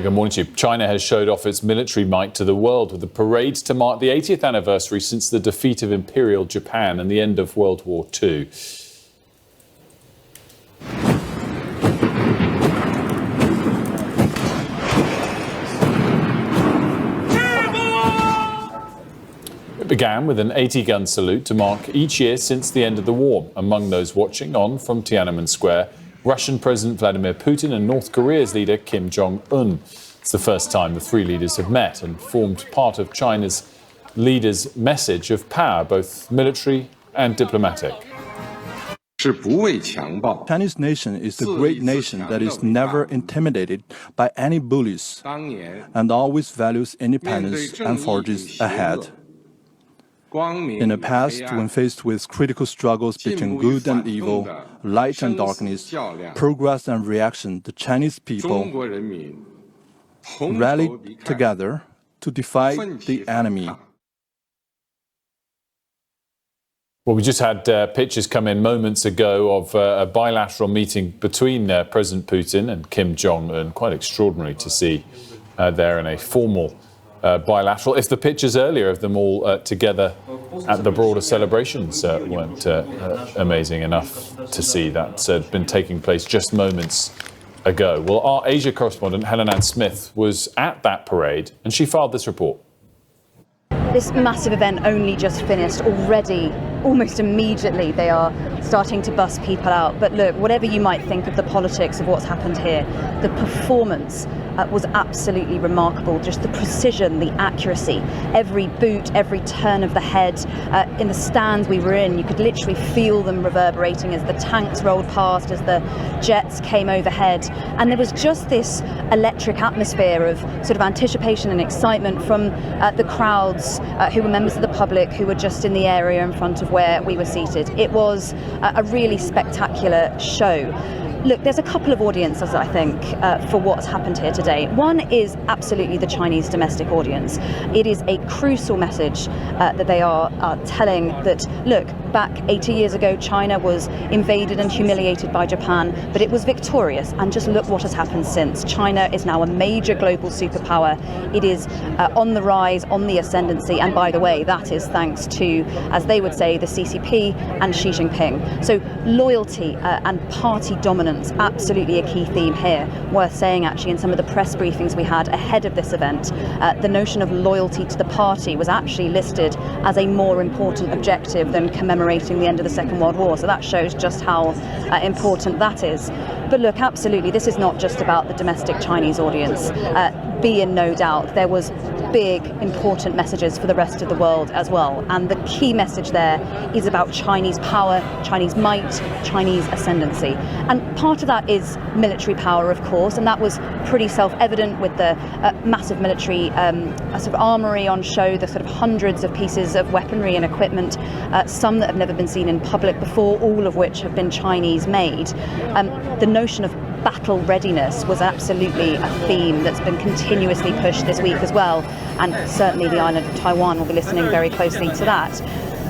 Good morning to you. China has showed off its military might to the world with a parade to mark the 80th anniversary since the defeat of Imperial Japan and the end of World War II. It began with an 80-gun salute to mark each year since the end of the war. Among those watching on from Tiananmen Square, Russian President Vladimir Putin and North Korea's leader Kim Jong-un. It's the first time the three leaders have met and formed part of China's leader's message of power, both military and diplomatic. Chinese nation is the great nation that is never intimidated by any bullies and always values independence and forges ahead. In the past, when faced with critical struggles between good and evil, light and darkness, progress and reaction, the Chinese people rallied together to defy the enemy. Well, we just had pictures come in moments ago of a bilateral meeting between President Putin and Kim Jong-un. Quite extraordinary to see there in a formal bilateral. If the pictures earlier of them all together at the broader celebrations weren't amazing enough to see, that's been taking place just moments ago. Well, our Asia correspondent Helen Ann Smith was at that parade and she filed this report. This massive event only just finished. Already, almost immediately, they are starting to bus people out. But look, whatever you might think of the politics of what's happened here, the performance was absolutely remarkable. Just the precision, the accuracy, every boot, every turn of the head. In the stands we were in, you could literally feel them reverberating as the tanks rolled past, as the jets came overhead. And there was just this electric atmosphere of sort of anticipation and excitement from the crowds who were members of the public who were just in the area in front of where we were seated. It was a really spectacular show. Look, there's a couple of audiences, I think, for what's happened here today. One is absolutely the Chinese domestic audience. It is a crucial message that they are telling that, look, back 80 years ago, China was invaded and humiliated by Japan, but it was victorious. And just look what has happened since. China is now a major global superpower. It is on the rise, on the ascendancy. And by the way, that is thanks to, as they would say, the CCP and Xi Jinping. So loyalty and party dominance, absolutely a key theme here. Worth saying, actually, in some of the press briefings we had ahead of this event, the notion of loyalty to the party was actually listed as a more important objective than commemorating the end of the Second World War. So that shows just how important that is. But look, absolutely, this is not just about the domestic Chinese audience. Be in no doubt, there was big, important messages for the rest of the world as well. And the key message there is about Chinese power, Chinese might, Chinese ascendancy. And part of that is military power, of course, and that was pretty self-evident with the massive military sort of armoury on show, the sort of hundreds of pieces of weaponry and equipment, some that have never been seen in public before, all of which have been Chinese made. The notion of battle readiness was absolutely a theme that's been continuously pushed this week as well, and certainly the island of Taiwan will be listening very closely to that.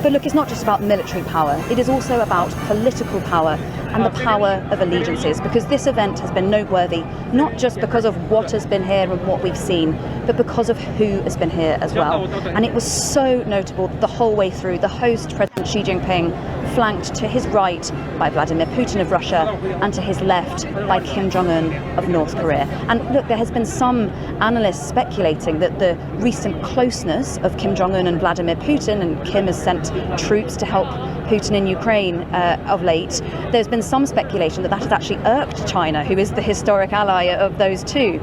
But look, it's not just about military power, it is also about political power and the power of allegiances, because this event has been noteworthy, not just because of what has been here and what we've seen, but because of who has been here as well. And it was so notable the whole way through. The host, President Xi Jinping, flanked to his right by Vladimir Putin of Russia and to his left by Kim Jong-un of North Korea. And look, there has been some analysts speculating that the recent closeness of Kim Jong-un and Vladimir Putin, and Kim has sent troops to help Putin in Ukraine of late, there's been some speculation that that has actually irked China, who is the historic ally of those two.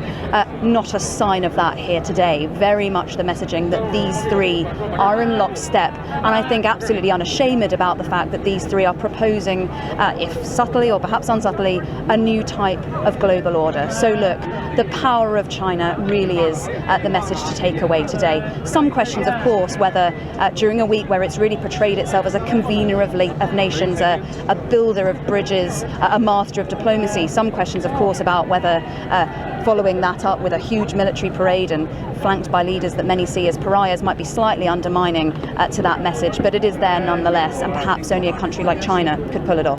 Not a sign of that here today. Very much the messaging that these three are in lockstep, and I think absolutely unashamed about the fact that these three are proposing, if subtly or perhaps unsubtly, a new type of global order. So look, the power of China really is the message to take away today. Some questions, of course, whether during a week where it's really portrayed itself as a convener of nations, a builder of bridges, a master of diplomacy, some questions, of course, about whether following that up with a huge military parade and flanked by leaders that many see as pariahs might be slightly undermining to that message. But it is there nonetheless, and perhaps only a country like China could pull it off.